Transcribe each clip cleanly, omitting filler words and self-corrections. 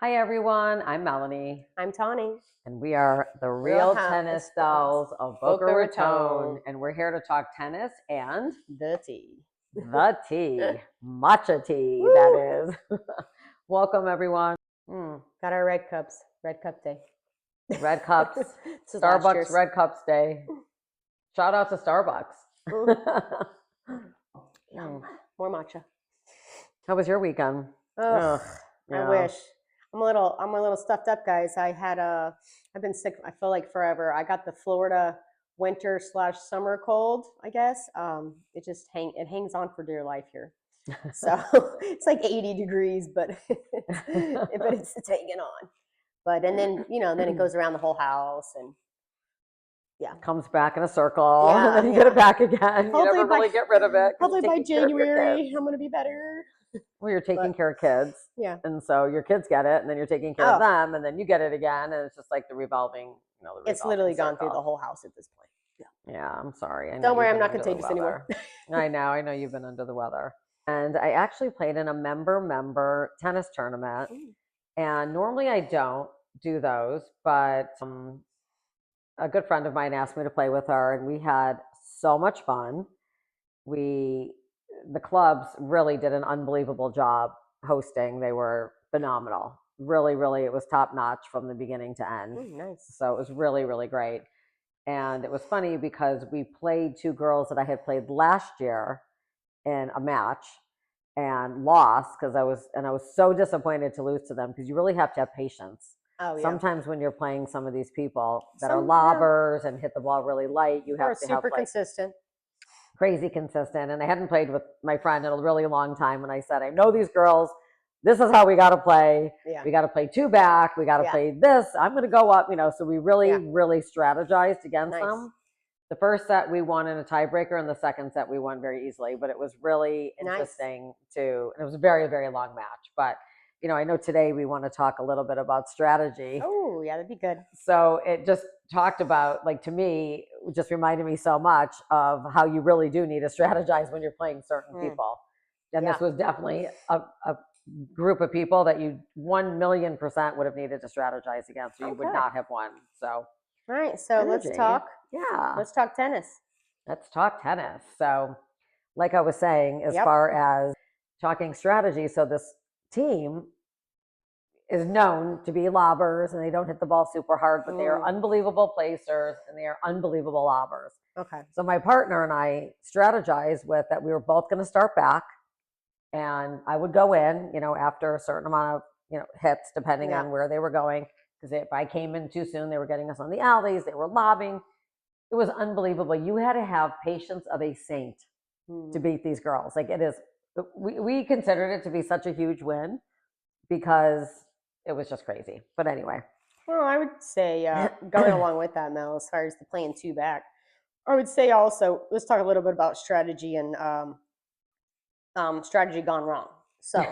Hi everyone, I'm Melanie, I'm Tawny. and we are the Real Real Tennis Tennis Dolls of Boca Boca Raton, Raton. and we're here to talk tennis and The tea. the tea, matcha tea, that Woo! is. Welcome everyone. Got our red cups. Red cup day. Red Cups, This is last Starbucks year's. Red Cups Day. Shout out to Mm, Starbucks. Yum. More matcha. How was your weekend? Ugh, I Yeah. wish. I'm a little stuffed up, guys. I've been sick, I feel like forever. I got the Florida winter/summer cold, I guess. It hangs on for dear life here. So it's like 80 degrees, but it's hanging on. And then it goes around the whole house, and yeah. Comes back in a circle, and Yeah, then you get yeah. it back again. You Hopefully never by really get rid of it because hopefully you're by taking care of your kids. January I'm gonna be better. Well, you're taking But care of kids, yeah. and so your kids get it, and then you're taking care of Oh, them, and then you get it again, and it's just like the revolving, the it's revolving literally gone through the circle. whole house at this point. Yeah. Yeah, I'm sorry. I know Don't worry, you've I'm been not under the contagious anymore. weather. I know you've been under the weather. And I actually played in a member tennis tournament, and normally I don't do those, but a good friend of mine asked me to play with her, and we had so much fun. We the clubs really did an unbelievable job hosting. They were phenomenal. Really, really, it was top notch from the beginning to end. Nice. So it was really, really great. And it was funny because we played two girls that I had played last year in a match and lost because I was so disappointed to lose to them because you really have to have patience. Oh yeah. Sometimes when you're playing some of these people that are Yeah. lobbers and hit the ball really light, you Or have to have super like consistent. crazy consistent. And I hadn't played with my friend in a really long time. And I said, I know these girls. This is how we got to play. Yeah. We got to play two back. We got to Yeah. play this. I'm going to go up, So we really, Yeah. really strategized against Nice. them. The first set we won in a tiebreaker, and the second set we won very easily. But it was really interesting and it was a very, very long match. But I know today we want to talk a little bit about strategy. Oh, yeah, that'd be good. So it just talked about, like, to me, it just reminded me so much of how you really do need to strategize when you're playing certain people. And this was definitely a group of people that you 1,000,000% would have needed to strategize against, or you would not have won. So, all right. So energy. let's talk. Yeah. Let's talk tennis. Let's talk tennis. So, like I was saying, as far as talking strategy, so this team is known to be lobbers, and they don't hit the ball super hard, but they are unbelievable placers and they are unbelievable lobbers. Okay. So my partner and I strategized with that we were both going to start back, and I would go in, after a certain amount of, hits, depending on where they were going. Because if I came in too soon, they were getting us on the alleys, they were lobbing. It was unbelievable. You had to have patience of a saint to beat these girls. Like, it is, we considered it to be such a huge win because it was just crazy. But anyway. Well, I would say going along with that, Mel, as far as the playing two back, I would say also, let's talk a little bit about strategy and strategy gone wrong. So,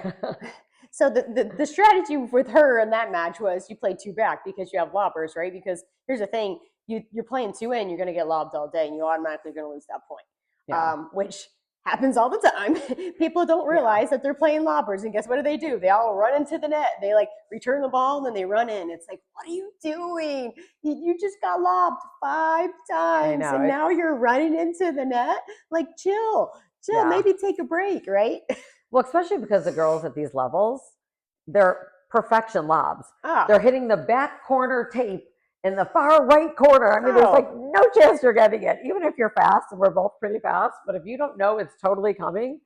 the strategy with her in that match was you play two back because you have lobbers, right? Because here's the thing, you're playing two in, you're going to get lobbed all day, and you automatically going to lose that point, which happens all the time. People don't realize that they're playing lobbers, and guess what do? They all run into the net. They return the ball and then they run in. It's like, what are you doing? You just got lobbed 5 times, and now you're running into the net. Like, chill, maybe take a break, right? Well, especially because the girls at these levels, they're perfection lobs. They're hitting the back corner tape in the far right corner. I mean, there's no chance you're getting it, even if you're fast, and we're both pretty fast. But if you don't know it's totally coming,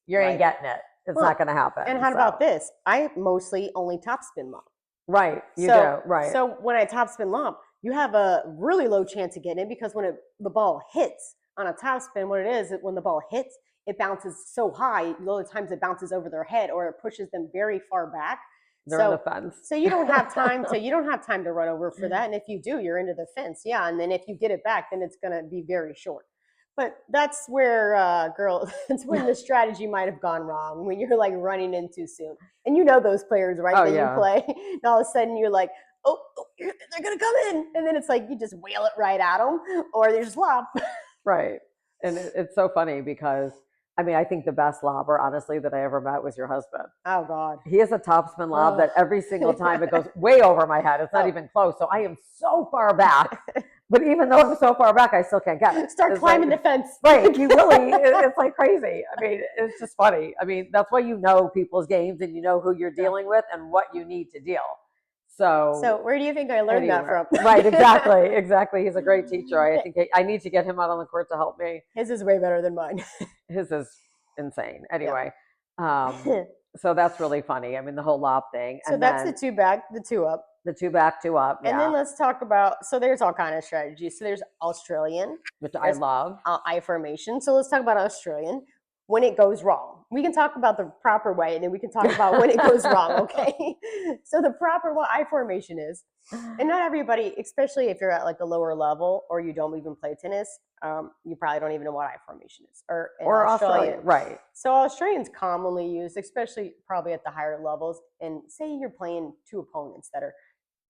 you ain't getting it. It's not going to happen. And how about this? I mostly only topspin lob. Right, you do, right. So when I topspin lob, you have a really low chance of getting it because when the ball hits on a topspin, what it is, when the ball hits, it bounces so high, a lot of times it bounces over their head or it pushes them very far back. They're in the fence. So you don't have time to run over for that. And if you do, you're into the fence. Yeah. And then if you get it back, then it's going to be very short. But that's where, that's when the strategy might have gone wrong, when you're running in too soon. And those players, right, that you play. And all of a sudden you're like, oh, they're going to come in. And then it's like you just whale it right at them, or they just lob. Right. And it's so funny because I mean, I think the best lobber, honestly, that I ever met was your husband. Oh God. He is a topspin lob that every single time it goes way over my head. It's not even close. So I am so far back. But even though I'm so far back, I still can't get it. Start climbing like, the fence. Right. You really, it's like crazy. I mean, it's just funny. I mean, that's why you know people's games and you know who you're dealing with and what you need to deal. So where do you think I learned that from? Right, exactly. He's a great teacher. I think I need to get him out on the court to help me. His is way better than mine. His is insane. Anyway, so that's really funny. I mean, the whole lob thing. So and that's the 2 back, the 2 up. The 2 back, 2 up. And then let's talk about, so there's all kind of strategies. So there's Australian. Which I love. I formation. So let's talk about Australian. When it goes wrong. We can talk about the proper way, and then we can talk about when it goes wrong, okay? So the proper what I formation is, and not everybody, especially if you're at like a lower level or you don't even play tennis, you probably don't even know what I formation is. Or Australian. Right. So Australian's commonly used, especially probably at the higher levels. And say you're playing 2 opponents that are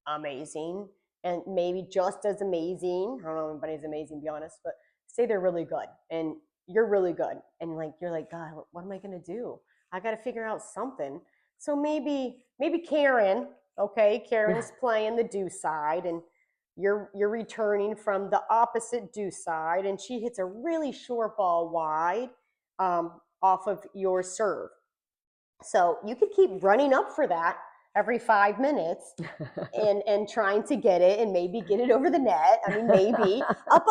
amazing and maybe just as amazing. I don't know if anybody's amazing, to be honest, but say they're really good and you're really good. And like, you're like, God, what am I going to do? I got to figure out something. So maybe Karen, okay, Karen is playing the deuce side and you're returning from the opposite deuce side and she hits a really short ball wide off of your serve. So you could keep running up for that every 5 minutes and trying to get it and maybe get it over the net. I mean, maybe up,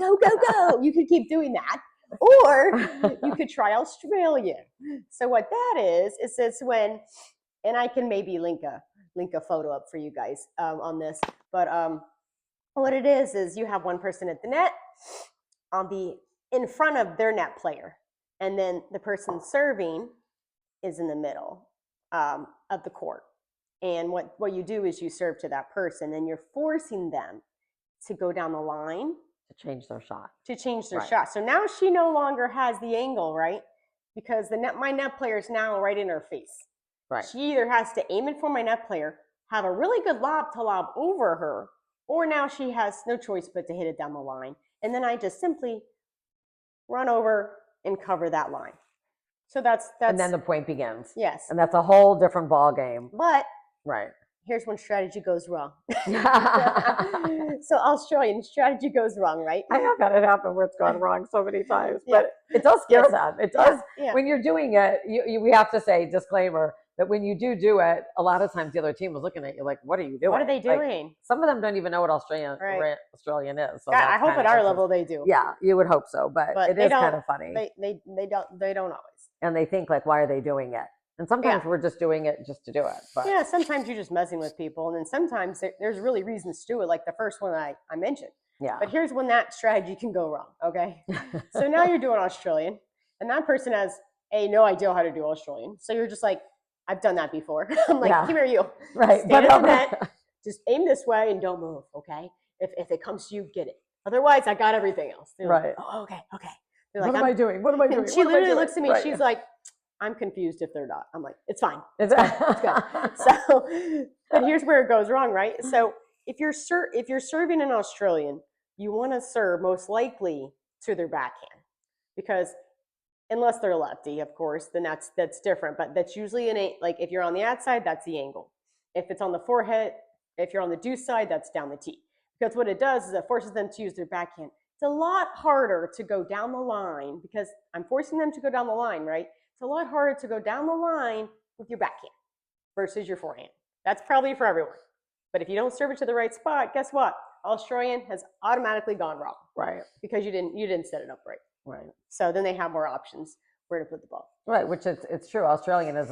go. You could keep doing that. Or you could try Australian. So what that is it's when, and I can maybe link a photo up for you guys on this, but what it is you have one person at the net in front of their net player, and then the person serving is in the middle of the court. And what you do is you serve to that person, and you're forcing them to go down the line to change their shot. Shot. So now she no longer has the angle, right? Because my net player is now right in her face. Right. She either has to aim it for my net player, have a really good lob to lob over her, or now she has no choice but to hit it down the line. And then I just simply run over and cover that line. So that's and then the point begins. Yes. And that's a whole different ball game. But right. Here's when strategy goes wrong. So Australian strategy goes wrong, right? I have had it happen where it's gone wrong so many times, but it does scare them. It does. When you're doing it, we have to say, disclaimer, that when you do it, a lot of times the other team was looking at you like, what are you doing? What are they doing? Like, some of them don't even know what Australian is. So I hope at our level they do. Yeah, you would hope so, but it is kind of funny. They don't always. And they think like, why are they doing it? And sometimes we're just doing it just to do it. But yeah, sometimes you're just messing with people. And then sometimes there's really reasons to do it, like the first one I mentioned. Yeah. But here's when that strategy can go wrong, okay? So now you're doing Australian, and that person has no idea how to do Australian. So you're just like, I've done that before. I'm like, come here, you. Right. Stand at the net, just aim this way and don't move, okay? If it comes to you, get it. Otherwise, I got everything else. They're right. Like, oh, okay. They're what like, am I doing? What am I doing? And she literally looks at me, she's like, I'm confused if they're not. I'm like, it's fine. It's good. So, but here's where it goes wrong, right? So if you're serving an Australian, you want to serve most likely to their backhand, because unless they're lefty, of course, then that's different. But that's usually like if you're on the outside, that's the angle. If it's on the forehead, if you're on the deuce side, that's down the tee. Because what it does is it forces them to use their backhand. It's a lot harder to go down the line because I'm forcing them to go down the line, right? It's a lot harder to go down the line with your backhand versus your forehand. That's probably for everyone. But if you don't serve it to the right spot, guess what? Australian has automatically gone wrong. Right. Because you didn't set it up right. Right. So then they have more options where to put the ball. Right, which it's true. Australian is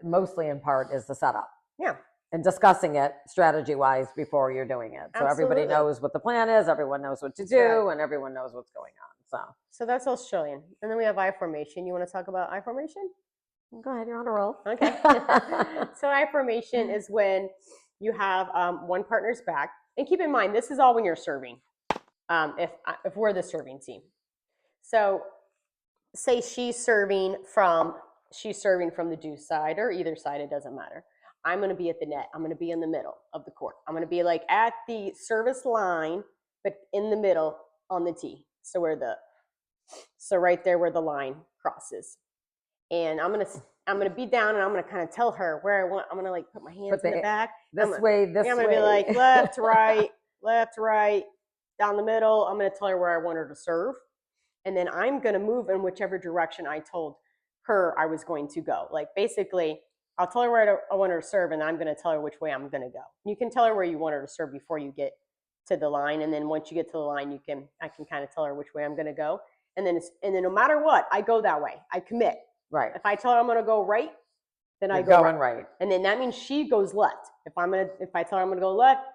mostly in part is the setup. Yeah. And discussing it strategy-wise before you're doing it. So everybody knows what the plan is, everyone knows what to do, and everyone knows what's going on. So that's Australian. And then we have I formation. You want to talk about I formation? Go ahead, you're on a roll. Okay. So I formation is when you have one partner's back. And keep in mind, this is all when you're serving, if we're the serving team. So say she's serving from the deuce side or either side, it doesn't matter. I'm going to be at the net. I'm going to be in the middle of the court. I'm going to be like at the service line, but in the middle on the tee. So right there where the line crosses, and I'm gonna be down, and I'm gonna kind of tell her where I want. I'm gonna like put my hands in the back. This way. I'm gonna be like left, right, down the middle. I'm gonna tell her where I want her to serve, and then I'm gonna move in whichever direction I told her I was going to go. Like basically, I'll tell her where I want her to serve, and I'm gonna tell her which way I'm gonna go. You can tell her where you want her to serve before you get to the line, and then once you get to the line, I can kind of tell her which way I'm gonna go, and then no matter what, I go that way. I commit. Right. If I tell her I'm gonna go right, then I go go right, and then that means she goes left. If I tell her I'm gonna go left,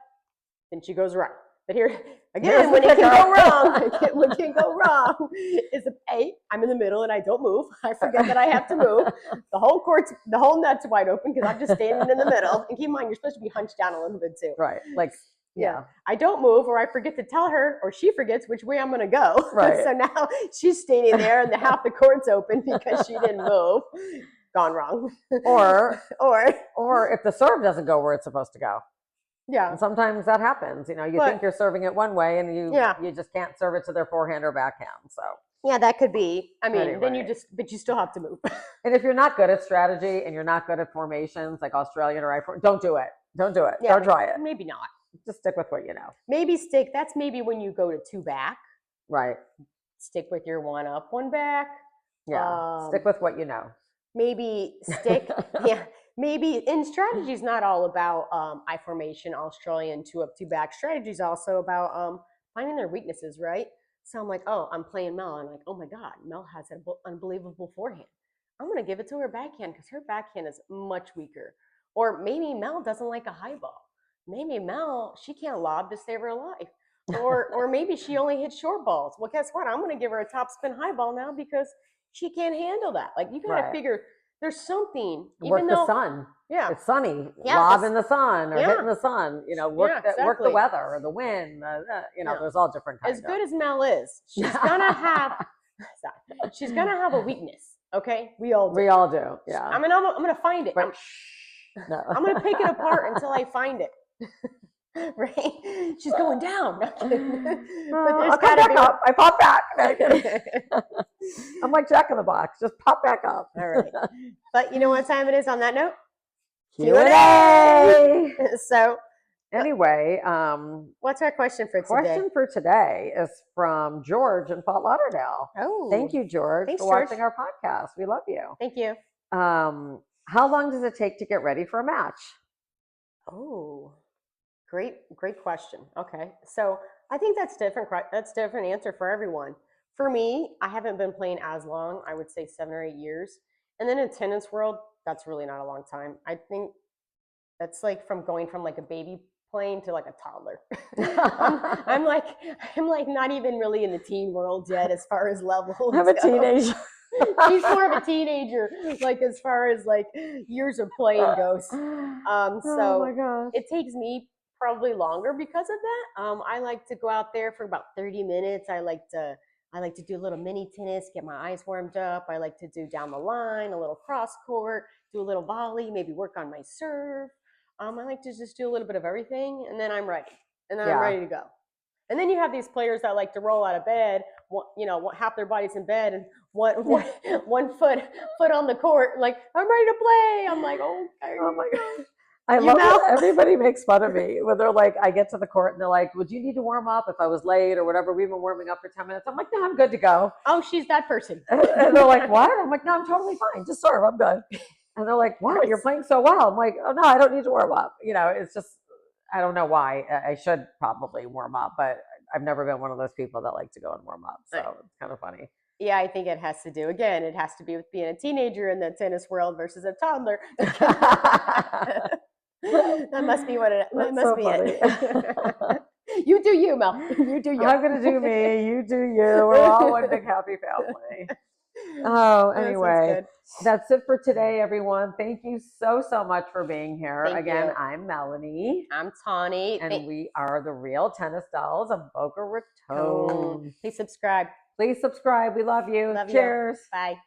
then she goes right. But here again, when it can go wrong, what can go wrong is if I'm in the middle and I don't move. I forget that I have to move. The whole net's wide open because I'm just standing in the middle. And keep in mind, you're supposed to be hunched down a little bit too. Right. Like. Yeah. I don't move, or I forget to tell her, or she forgets which way I'm going to go. Right. So now she's standing there and half the court's open because she didn't move. Gone wrong. Or if the serve doesn't go where it's supposed to go. Yeah. And sometimes that happens. You think you're serving it one way and you just can't serve it to their forehand or backhand. So yeah, that could be. I mean, then but you still have to move. And if you're not good at strategy and you're not good at formations like Australian or don't do it. Don't do it. Yeah, don't try it. Maybe not. Just stick with what you know. That's maybe when you go to 2 back. Right. Stick with your 1 up, 1 back. Yeah. Stick with what you know. Maybe stick. Yeah. Maybe. And strategy is not all about I formation, Australian, 2 up, 2 back. Strategy is also about finding their weaknesses, right? So I'm like, oh, I'm playing Mel. I'm like, oh my God, Mel has an unbelievable forehand. I'm going to give it to her backhand because her backhand is much weaker. Or maybe Mel doesn't like a high ball. Maybe Mel, she can't lob to save her life. Or maybe she only hits short balls. Well, guess what? I'm going to give her a top spin high ball now because she can't handle that. Like, you got to figure there's something. Work the sun. Yeah. It's sunny. Lob in the sun or hit in the sun. Work the weather or the wind. There's all different kinds. As good as Mel is, she's going to have a weakness. Okay? We all do. Yeah. I'm going to find it. No. I'm going to pick it apart until I find it. Right? She's going down. But I'll come back up. I pop back. I'm like Jack in the Box. Just pop back up. All right. But you know what time it is on that note? Q&A. So anyway, what's our question for today? Question for today is from George in Fort Lauderdale. Oh. Thank you, George, for watching our podcast. We love you. Thank you. How long does it take to get ready for a match? Oh, great question. Okay. So I think that's different. That's a different answer for everyone. For me, I haven't been playing as long. I would say 7 or 8 years. And then in tennis world, that's really not a long time. I think that's like going from like a baby playing to like a toddler. I'm like not even really in the teen world yet as far as levels. I'm a teenager. She's more of a teenager, like as far as like years of playing goes. So my gosh. It takes me probably longer because of that. I like to go out there for about 30 minutes. I like to do a little mini tennis, get my eyes warmed up. I like to do down the line, a little cross court, do a little volley, maybe work on my serve. I like to just do a little bit of everything, and then I'm ready. And then I'm ready to go. And then you have these players that like to roll out of bed, half their body's in bed and one foot on the court, like, I'm ready to play. I'm like, okay. Oh my gosh. I love that everybody makes fun of me when they're like, I get to the court and they're like, would you need to warm up if I was late or whatever? We've been warming up for 10 minutes. I'm like, no, I'm good to go. Oh, she's that person. And they're like, what? I'm like, no, I'm totally fine. Just serve. I'm good. And they're like, wow, you're playing so well. I'm like, oh no, I don't need to warm up. It's just, I don't know why. I should probably warm up, but I've never been one of those people that like to go and warm up. So it's kind of funny. Yeah, I think it has to do with being a teenager in the tennis world versus a toddler. That must be what it must be it. You do you, Mel. You do you. I'm going to do me. You do you. We're all one big happy family. Oh, anyway, that's it for today, everyone. Thank you so much for being here. Again, I'm Melanie. I'm Tawny. And we are the Real Tennis Dolls of Boca Raton. Please subscribe. We love you. Cheers. Bye.